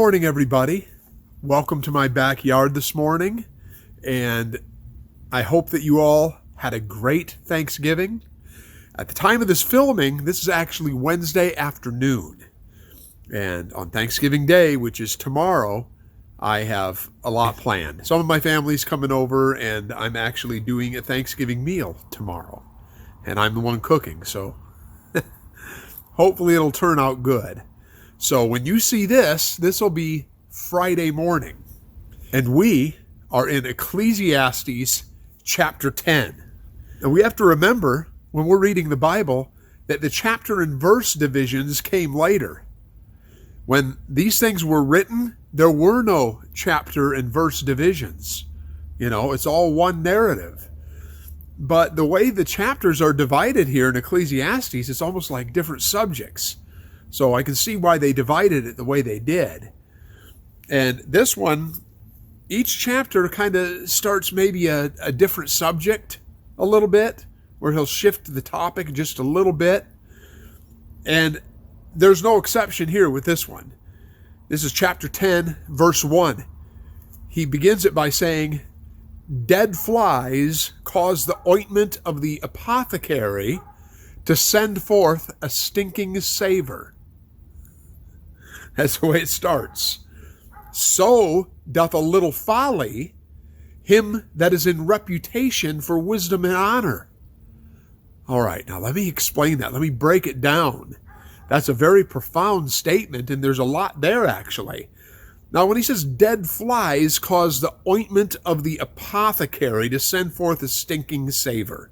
morning, everybody. Welcome to my backyard this morning, and I hope that you all had a great Thanksgiving. At the time of this filming, this is actually Wednesday afternoon, and on Thanksgiving Day, which is tomorrow, I have a lot planned. Some of my family's coming over, and I'm actually doing a Thanksgiving meal tomorrow, and I'm the one cooking, so hopefully it'll turn out good. So when you see this will be Friday morning. And we are in Ecclesiastes chapter 10. And we have to remember, when we're reading the Bible, that the chapter and verse divisions came later. When these things were written, there were no chapter and verse divisions. You know, it's all one narrative. But the way the chapters are divided here in Ecclesiastes, it's almost like different subjects. So I can see why they divided it the way they did. And this one, each chapter kind of starts maybe a different subject a little bit, where he'll shift the topic just a little bit. And there's no exception here with this one. This is chapter 10, verse 1. He begins it by saying, "Dead flies cause the ointment of the apothecary to send forth a stinking savor." That's the way it starts. "So doth a little folly him that is in reputation for wisdom and honor." All right, now let me explain that. Let me break it down. That's a very profound statement, and there's a lot there, actually. Now, when he says dead flies cause the ointment of the apothecary to send forth a stinking savor,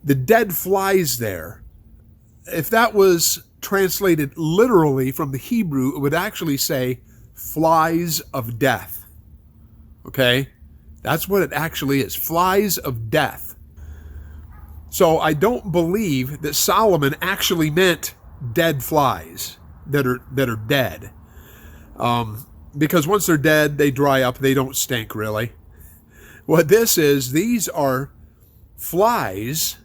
the dead flies there, if that was translated literally from the Hebrew, it would actually say flies of death. Okay? That's what it actually is, flies of death. So I don't believe that Solomon actually meant dead flies that are dead. Because once they're dead, they dry up, they don't stink really. What this is, these are flies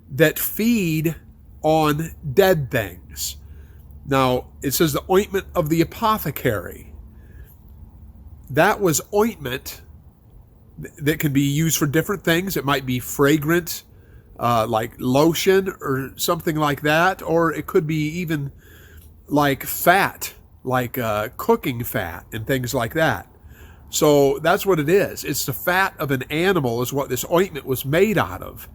that feed on dead things. Now, it says the ointment of the apothecary. That was ointment that can be used for different things. It might be fragrant, like lotion or something like that, or it could be even like fat, like cooking fat and things like that. So that's what it is. It's the fat of an animal is what this ointment was made out of.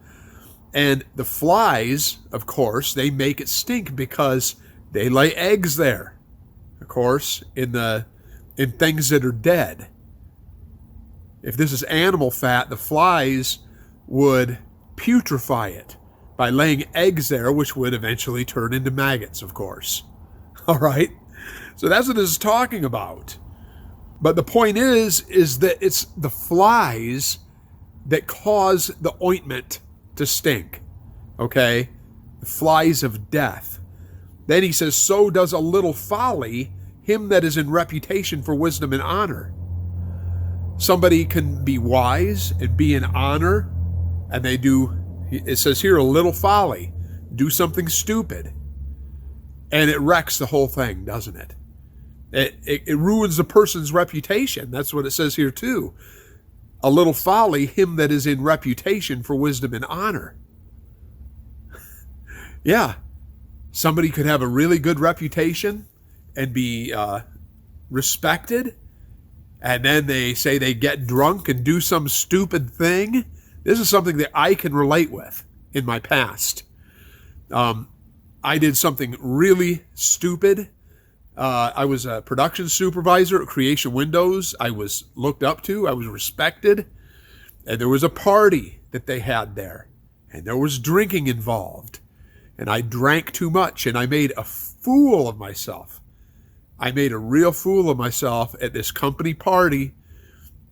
And the flies, of course, they make it stink because they lay eggs there, of course, in things that are dead. If this is animal fat, the flies would putrefy it by laying eggs there, which would eventually turn into maggots, of course. All right? So that's what this is talking about. But the point is that it's the flies that cause the ointment to stink. Okay? The flies of death. Then he says, "So does a little folly him that is in reputation for wisdom and honor." Somebody can be wise and be in honor, and they do, it says here, a little folly, do something stupid, and it wrecks the whole thing, doesn't it? It ruins the person's reputation. That's what it says here too. A little folly, him that is in reputation for wisdom and honor. Yeah, somebody could have a really good reputation and be respected, and then they say they get drunk and do some stupid thing. This is something that I can relate with in my past. I did something really stupid. I was a production supervisor at Creation Windows. I was looked up to. I was respected. And there was a party that they had there. And there was drinking involved. And I drank too much. And I made a fool of myself. I made a real fool of myself at this company party.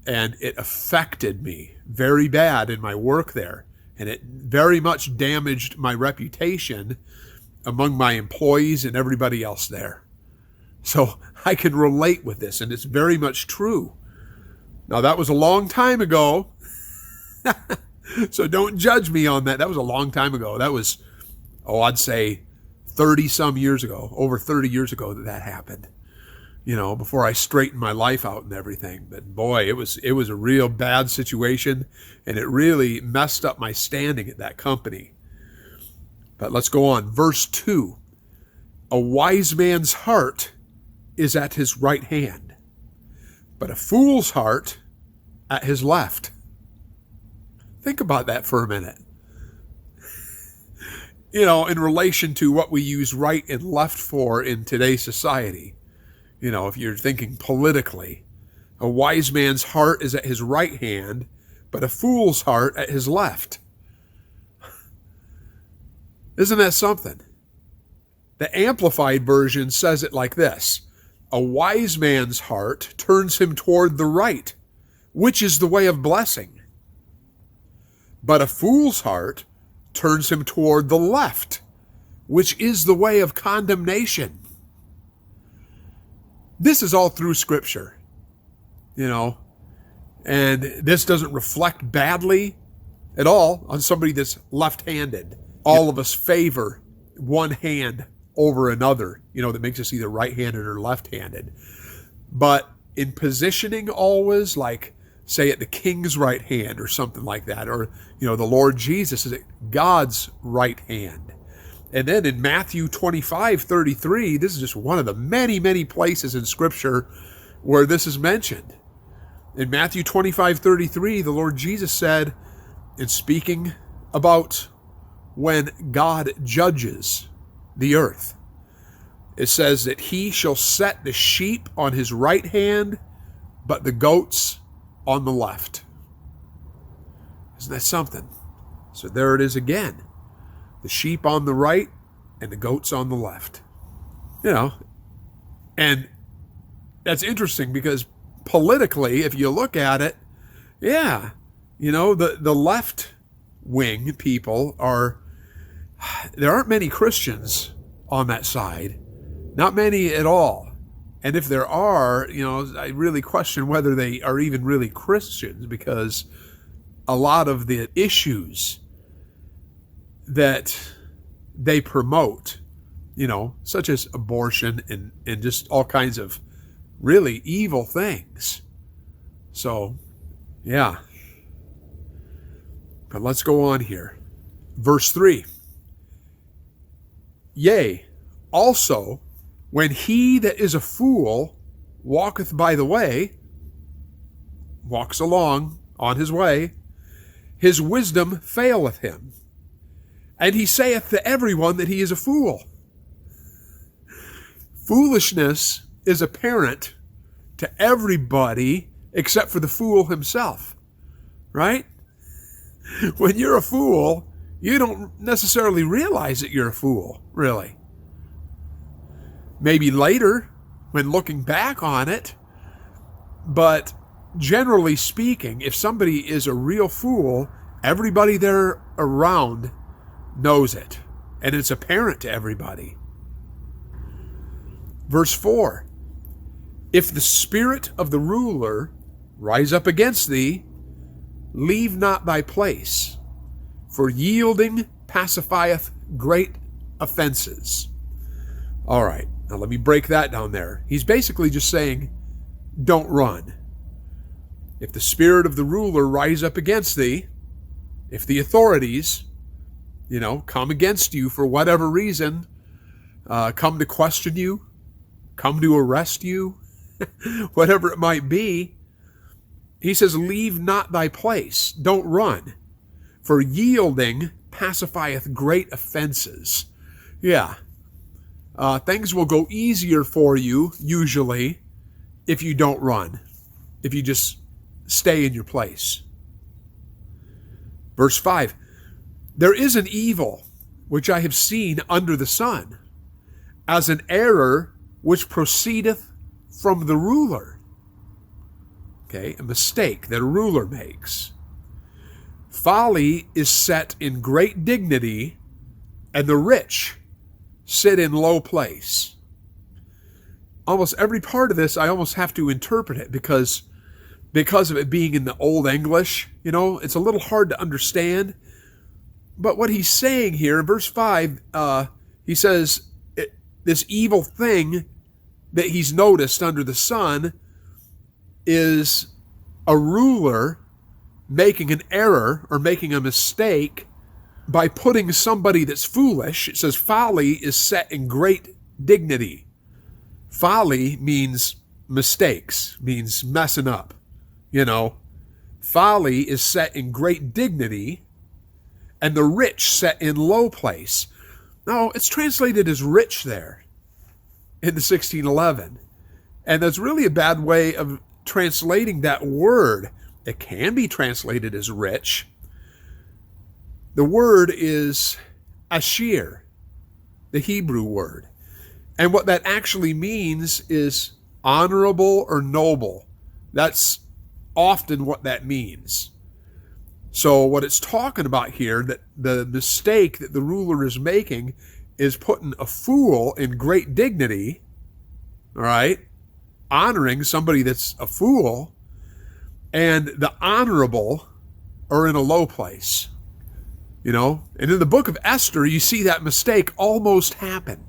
And it affected me very bad in my work there. And it very much damaged my reputation among my employees and everybody else there. So I can relate with this, and it's very much true. Now, that was a long time ago, so don't judge me on that. That was a long time ago. That was, I'd say 30-some years ago, over 30 years ago that happened. before I straightened my life out and everything. But boy, it was a real bad situation, and it really messed up my standing at that company. But let's go on. Verse 2. A wise man's heart is at his right hand, but a fool's heart at his left. Think about that for a minute. In relation to what we use right and left for in today's society. If you're thinking politically, a wise man's heart is at his right hand, but a fool's heart at his left. Isn't that something? The Amplified Version says it like this: a wise man's heart turns him toward the right, which is the way of blessing. But a fool's heart turns him toward the left, which is the way of condemnation. This is all through Scripture, and this doesn't reflect badly at all on somebody that's left-handed. All of us favor one hand over another, that makes us either right-handed or left-handed. But in positioning always, like, say, at the king's right hand or something like that, or, the Lord Jesus is at God's right hand. And then in Matthew 25:33, this is just one of the many, many places in Scripture where this is mentioned. In Matthew 25:33, the Lord Jesus said, in speaking about when God judges the earth, it says that he shall set the sheep on his right hand, but the goats on the left. Isn't that something? So there it is again. The sheep on the right and the goats on the left. And that's interesting because politically, if you look at it, the left wing people there aren't many Christians on that side. Not many at all. And if there are, I really question whether they are even really Christians, because a lot of the issues that they promote, such as abortion and just all kinds of really evil things. So, yeah. But let's go on here. Verse 3. Yea, also, when he that is a fool walketh by the way, walks along on his way, his wisdom faileth him, and he saith to everyone that he is a fool. Foolishness is apparent to everybody except for the fool himself, right? When you're a fool, you don't necessarily realize that you're a fool, really. Maybe later, when looking back on it, but generally speaking, if somebody is a real fool, everybody there around knows it, and it's apparent to everybody. Verse 4, if the spirit of the ruler rise up against thee, leave not thy place, for yielding pacifieth great offenses. All right, now let me break that down there. He's basically just saying, don't run. If the spirit of the ruler rise up against thee, if the authorities, come against you for whatever reason, come to question you, come to arrest you, whatever it might be, he says, leave not thy place. Don't run. For yielding pacifieth great offenses. Yeah. Things will go easier for you, usually, if you don't run. If you just stay in your place. Verse 5, there is an evil which I have seen under the sun, as an error which proceedeth from the ruler. Okay, a mistake that a ruler makes. Folly is set in great dignity, and the rich sit in low place. Almost every part of this, I almost have to interpret it because of it being in the Old English. It's a little hard to understand. But what he's saying here in verse 5, he says, this evil thing that he's noticed under the sun is a ruler making an error or making a mistake by putting somebody that's foolish. It says folly is set in great dignity. Folly means mistakes, means messing up. Folly is set in great dignity, and the rich set in low place. No, it's translated as rich there in the 1611. And that's really a bad way of translating that word. It can be translated as rich. The word is ashir, the Hebrew word. And what that actually means is honorable or noble. That's often what that means. So what it's talking about here, that the mistake that the ruler is making is putting a fool in great dignity, all right, honoring somebody that's a fool, and the honorable are in a low place. And in the book of Esther, you see that mistake almost happen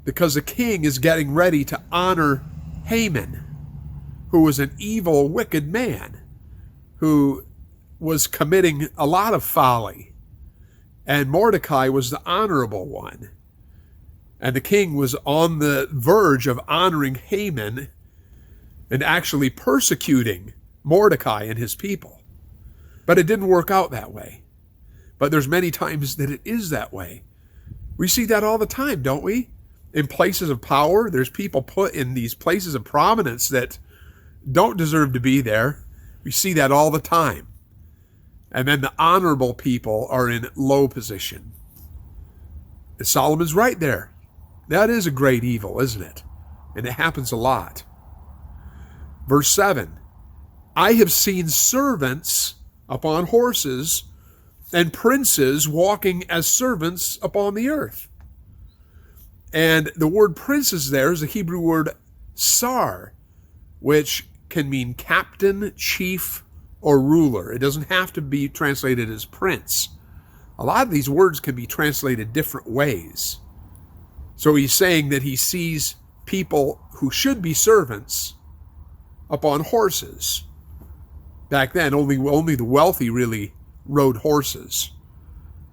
because the king is getting ready to honor Haman, who was an evil, wicked man who was committing a lot of folly. And Mordecai was the honorable one. And the king was on the verge of honoring Haman and actually persecuting Mordecai and his people. But it didn't work out that way. But there's many times that it is that way. We see that all the time, don't we? In places of power, there's people put in these places of prominence that don't deserve to be there. We see that all the time. And then the honorable people are in low position. And Solomon's right there. That is a great evil, isn't it? And it happens a lot. Verse 7, I have seen servants upon horses and princes walking as servants upon the earth. And the word princes there is the Hebrew word sar, which can mean captain, chief, or ruler. It doesn't have to be translated as prince. A lot of these words can be translated different ways. So he's saying that he sees people who should be servants upon horses. Back then, only the wealthy really rode horses.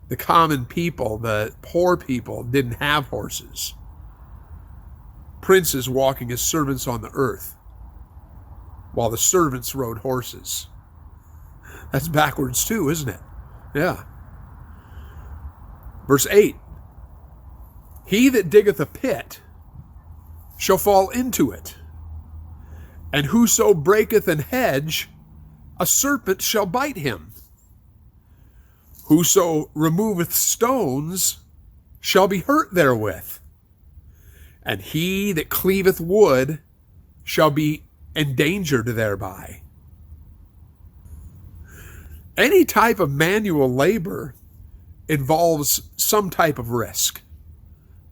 The common people, the poor people, didn't have horses. Princes walking as servants on the earth, while the servants rode horses. That's backwards too, isn't it? Yeah. Verse 8, he that diggeth a pit shall fall into it, and whoso breaketh an hedge, a serpent shall bite him. Whoso removeth stones shall be hurt therewith, and he that cleaveth wood shall be endangered thereby. Any type of manual labor involves some type of risk,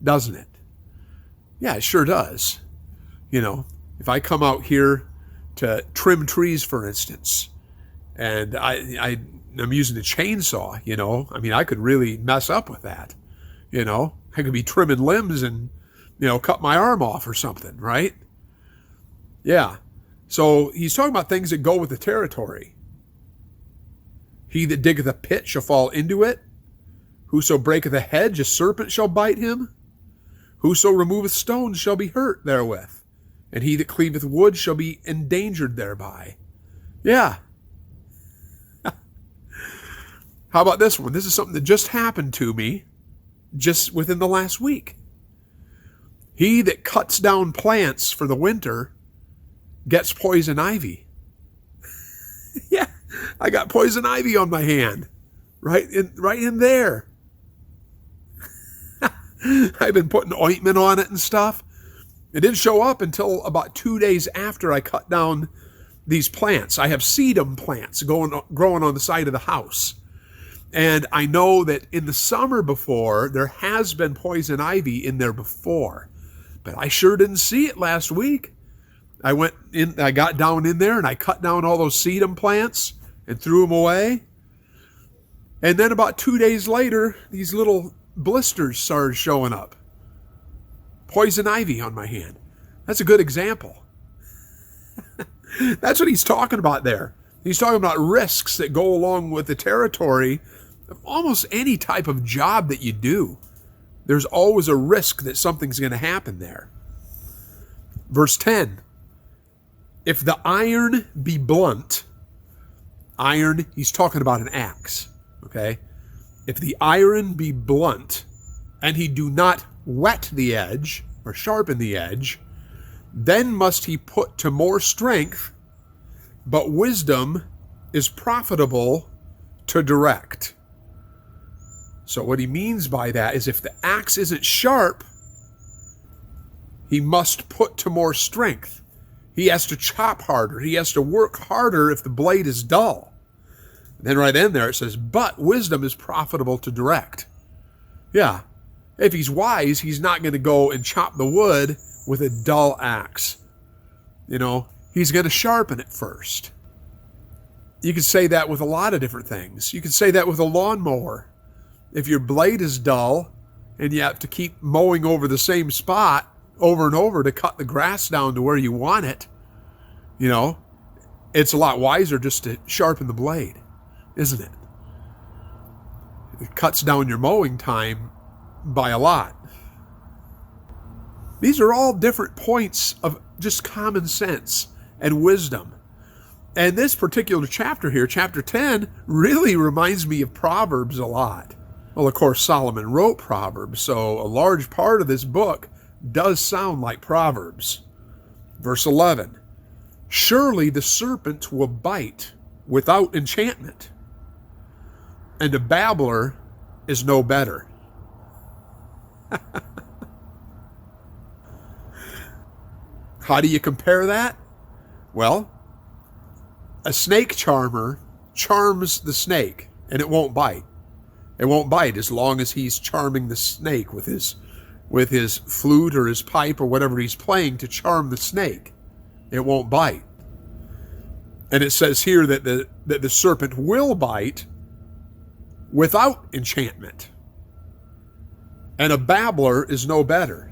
doesn't it? Yeah, it sure does. If I come out here to trim trees, for instance, and I'm using a chainsaw, I could really mess up with that. I could be trimming limbs and, cut my arm off or something, right? Yeah. So he's talking about things that go with the territory. He that diggeth a pit shall fall into it. Whoso breaketh a hedge, a serpent shall bite him. Whoso removeth stones shall be hurt therewith. And he that cleaveth wood shall be endangered thereby. Yeah. How about this one? This is something that just happened to me just within the last week. He that cuts down plants for the winter gets poison ivy. Yeah, I got poison ivy on my hand. Right in there. I've been putting ointment on it and stuff. It didn't show up until about 2 days after I cut down these plants. I have sedum plants growing on the side of the house. And I know that in the summer before, there has been poison ivy in there before. But I sure didn't see it last week. I got down in there and I cut down all those sedum plants and threw them away. And then about 2 days later, these little blisters started showing up. Poison ivy on my hand. That's a good example. That's what he's talking about there. He's talking about risks that go along with the territory of almost any type of job that you do. There's always a risk that something's going to happen there. Verse 10, if the iron be blunt, iron, he's talking about an axe, okay? If the iron be blunt, and he do not whet the edge, or sharpen the edge, then must he put to more strength, but wisdom is profitable to direct. So what he means by that is if the axe isn't sharp, he must put to more strength. He has to chop harder. He has to work harder if the blade is dull. And then right in there it says, but wisdom is profitable to direct. Yeah, if he's wise, he's not going to go and chop the wood with a dull axe. You know, he's going to sharpen it first. You can say that with a lot of different things. You can say that with a lawnmower. If your blade is dull and you have to keep mowing over the same spot over and over to cut the grass down to where you want it, you know, it's a lot wiser just to sharpen the blade, isn't it? It cuts down your mowing time by a lot. These are all different points of just common sense and wisdom. And this particular chapter here, chapter 10, really reminds me of Proverbs a lot. Well, of course, Solomon wrote Proverbs, so a large part of this book does sound like Proverbs. Verse 11, surely the serpent will bite without enchantment, and a babbler is no better. How do you compare that? Well, a snake charmer charms the snake, and it won't bite. It won't bite as long as he's charming the snake with his flute or his pipe or whatever he's playing to charm the snake. It won't bite. And it says here that the serpent will bite without enchantment. And a babbler is no better.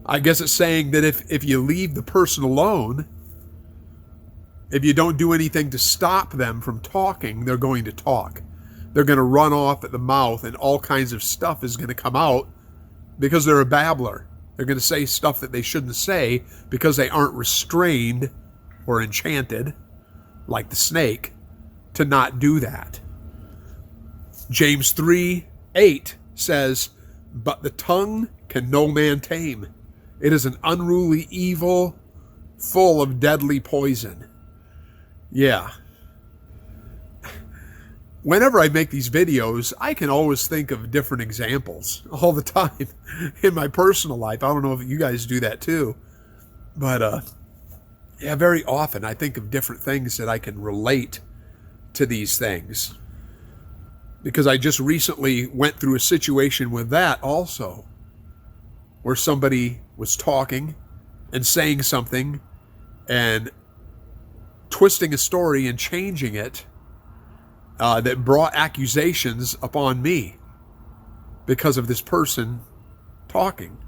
I guess it's saying that if you leave the person alone, if you don't do anything to stop them from talking, they're going to talk. They're going to run off at the mouth, and all kinds of stuff is going to come out because they're a babbler. They're going to say stuff that they shouldn't say because they aren't restrained or enchanted, like the snake, to not do that. James 3:8 says, but the tongue can no man tame. It is an unruly evil, full of deadly poison. Yeah. Whenever I make these videos, I can always think of different examples all the time in my personal life. I don't know if you guys do that too. But yeah, very often I think of different things that I can relate to these things. Because I just recently went through a situation with that also, where somebody was talking and saying something and twisting a story and changing it that brought accusations upon me because of this person talking.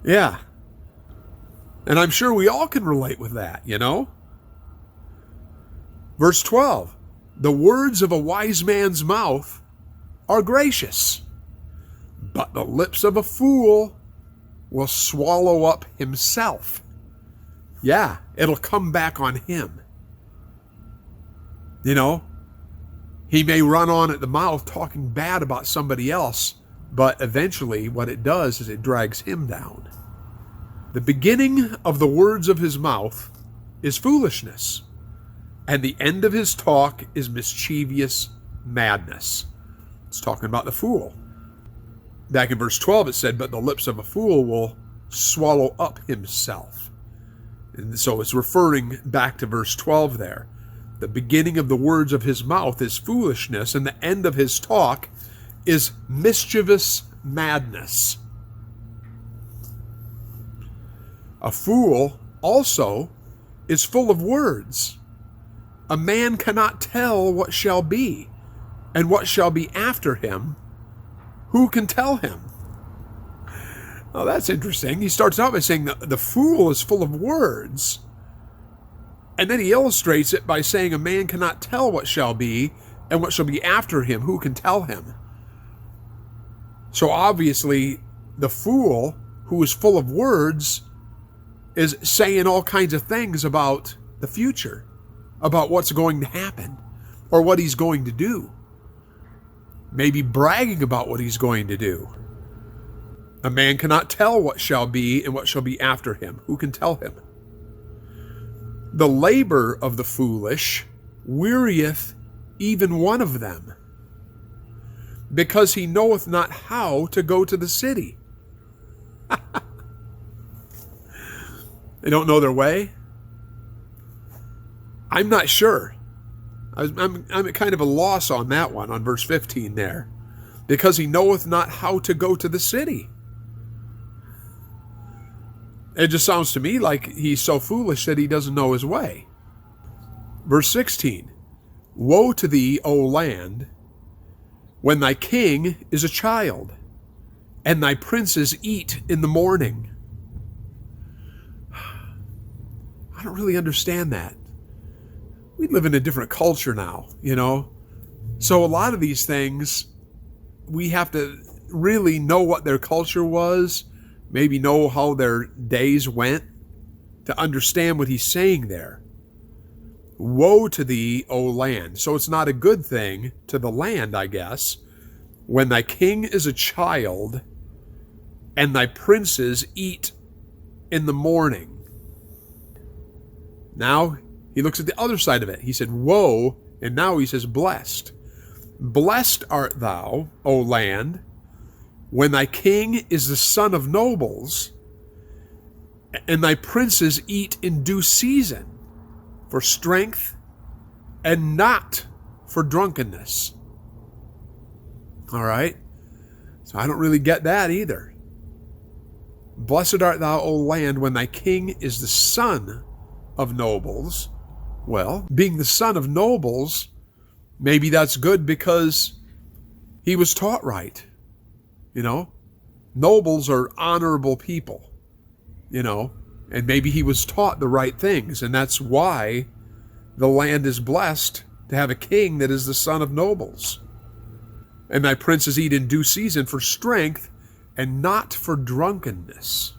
Yeah. And I'm sure we all can relate with that, you know? Verse 12, the words of a wise man's mouth are gracious, but the lips of a fool will swallow up himself. Yeah, it'll come back on him. You know, he may run on at the mouth talking bad about somebody else, but eventually what it does is it drags him down. The beginning of the words of his mouth is foolishness, and the end of his talk is mischievous madness. It's talking about the fool. Back in verse 12 it said, but the lips of a fool will swallow up himself. And so it's referring back to verse 12 there. The beginning of the words of his mouth is foolishness, and the end of his talk is mischievous madness. A fool also is full of words. A man cannot tell what shall be, and what shall be after him. who can tell him? Oh, that's interesting. He starts out by saying the fool is full of words. And then he illustrates it by saying a man cannot tell what shall be and what shall be after him. Who can tell him? So obviously, the fool who is full of words is saying all kinds of things about the future, about what's going to happen or what he's going to do. Maybe bragging about what he's going to do. A man cannot tell what shall be and what shall be after him. Who can tell him? The labor of the foolish wearieth even one of them, because he knoweth not how to go to the city. They don't know their way? I'm not sure. I'm at kind of a loss on that one, on verse 15 there. Because he knoweth not how to go to the city. It just sounds to me like he's so foolish that he doesn't know his way. Verse 16. Woe to thee, O land, when thy king is a child, and thy princes eat in the morning. I don't really understand that. We live in a different culture now, you know. So a lot of these things, we have to really know what their culture was, maybe know how their days went, to understand what he's saying there. Woe to thee, O land. So it's not a good thing to the land, I guess, when thy king is a child and thy princes eat in the morning. Now, he looks at the other side of it. He said, woe, and now he says, blessed. Blessed art thou, O land, when thy king is the son of nobles, and thy princes eat in due season, for strength and not for drunkenness. All right? So I don't really get that either. Blessed art thou, O land, when thy king is the son of nobles. Well, being the son of nobles, maybe that's good because he was taught right. You know, nobles are honorable people, you know, and maybe he was taught the right things, and that's why the land is blessed to have a king that is the son of nobles. And thy princes eat in due season for strength and not for drunkenness.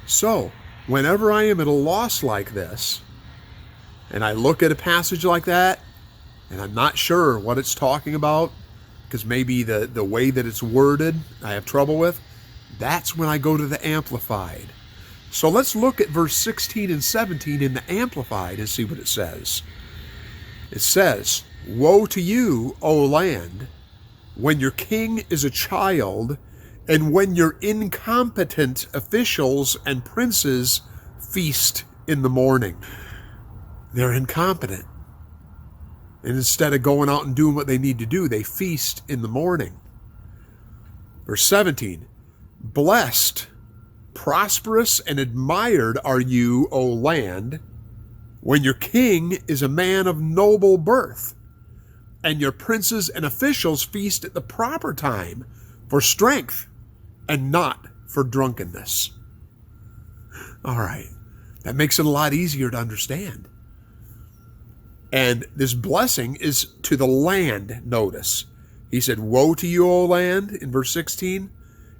So, whenever I am at a loss like this, and I look at a passage like that, and I'm not sure what it's talking about, because maybe the way that it's worded I have trouble with, that's when I go to the Amplified. So let's look at verse 16 and 17 in the Amplified and see what it says. It says, woe to you, O land, when your king is a child, and when your incompetent officials and princes feast in the morning. They're incompetent. And instead of going out and doing what they need to do, they feast in the morning. Verse 17, blessed, prosperous, and admired are you, O land, when your king is a man of noble birth, and your princes and officials feast at the proper time for strength and not for drunkenness. All right, that makes it a lot easier to understand. And this blessing is to the land, notice. He said, woe to you, O land, in verse 16.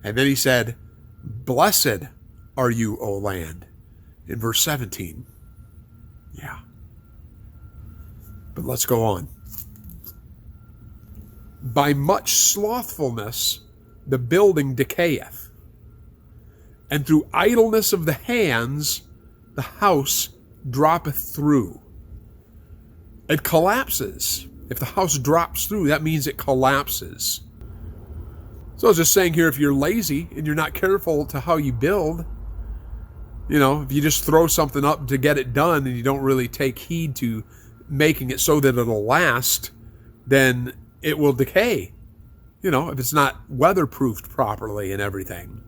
And then he said, blessed are you, O land, in verse 17. Yeah. But let's go on. By much slothfulness the building decayeth, and through idleness of the hands the house droppeth through. It collapses. If the house drops through, that means it collapses. So I was just saying here, if you're lazy and you're not careful to how you build, you know, if you just throw something up to get it done and you don't really take heed to making it so that it'll last, then it will decay. You know, if it's not weatherproofed properly and everything.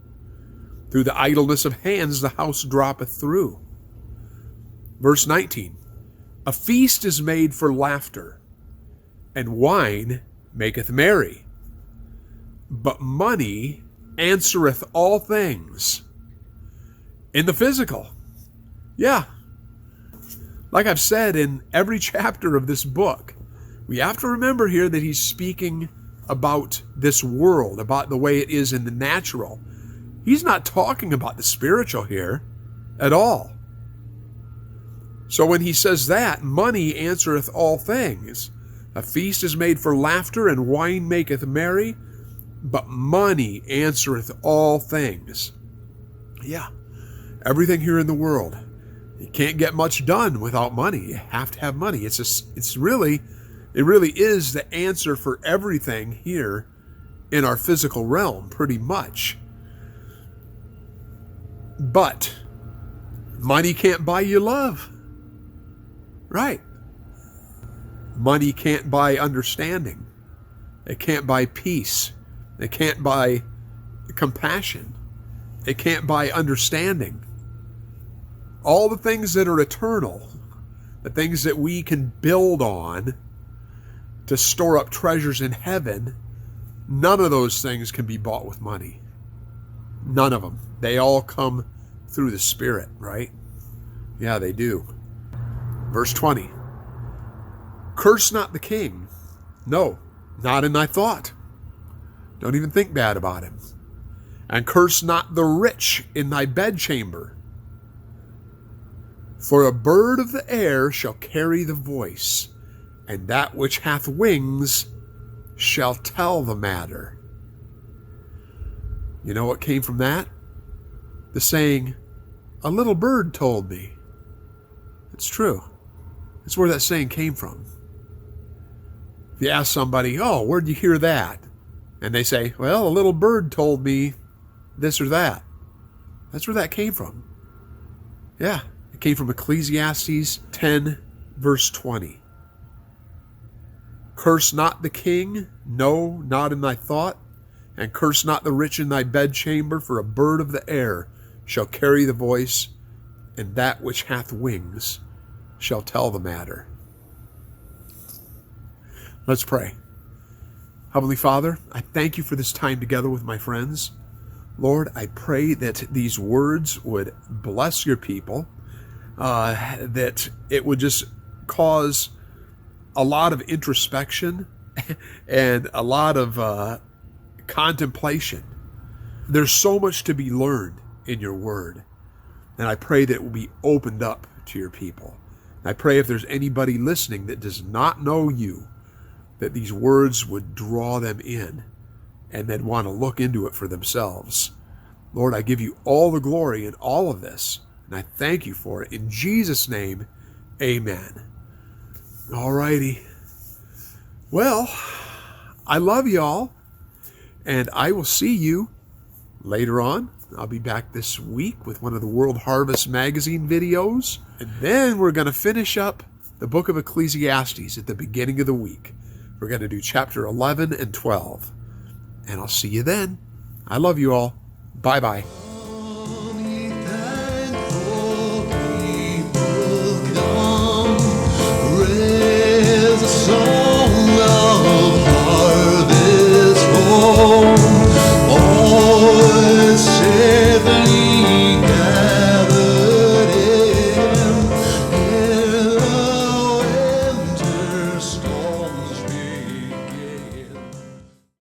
Through the idleness of hands, the house droppeth through. Verse 19. A feast is made for laughter, and wine maketh merry. but money answereth all things. In the physical. Yeah. Like I've said in every chapter of this book, we have to remember here that he's speaking about this world, about the way it is in the natural. He's not talking about the spiritual here at all. So when he says that, money answereth all things. A feast is made for laughter, and wine maketh merry, but money answereth all things. Yeah, everything here in the world. You can't get much done without money. You have to have money. It really is the answer for everything here in our physical realm, pretty much. But money can't buy you love. Right. Money can't buy understanding. It can't buy peace. It can't buy compassion. It can't buy understanding. All the things that are eternal, the things that we can build on to store up treasures in heaven, none of those things can be bought with money. None of them. They all come through the Spirit, right? Yeah, they do. Verse 20. Curse not the king. No, not in thy thought. Don't even think bad about him. And curse not the rich in thy bedchamber. For a bird of the air shall carry the voice, and that which hath wings shall tell the matter. You know what came from that? The saying, a little bird told me. It's true. It's where that saying came from. If you ask somebody, oh, where'd you hear that? And they say, well, a little bird told me this or that. That's where that came from. Yeah, it came from Ecclesiastes 10, verse 20. Curse not the king, no, not in thy thought, and curse not the rich in thy bedchamber, for a bird of the air shall carry the voice, and that which hath wings shall tell the matter. Let's pray. Heavenly Father, I thank you for this time together with my friends. Lord, I pray that these words would bless your people, that it would just cause a lot of introspection and a lot of contemplation. There's so much to be learned in your word, and I pray that it will be opened up to your people. And I pray if there's anybody listening that does not know you, that these words would draw them in and then want to look into it for themselves. Lord, I give you all the glory in all of this, and I thank you for it. In Jesus' name, amen. All righty. Well, I love y'all, and I will see you later on. I'll be back this week with one of the World Harvest Magazine videos, and then we're going to finish up the book of Ecclesiastes at the beginning of the week. We're going to do chapter 11 and 12, and I'll see you then. I love you all. Bye-bye.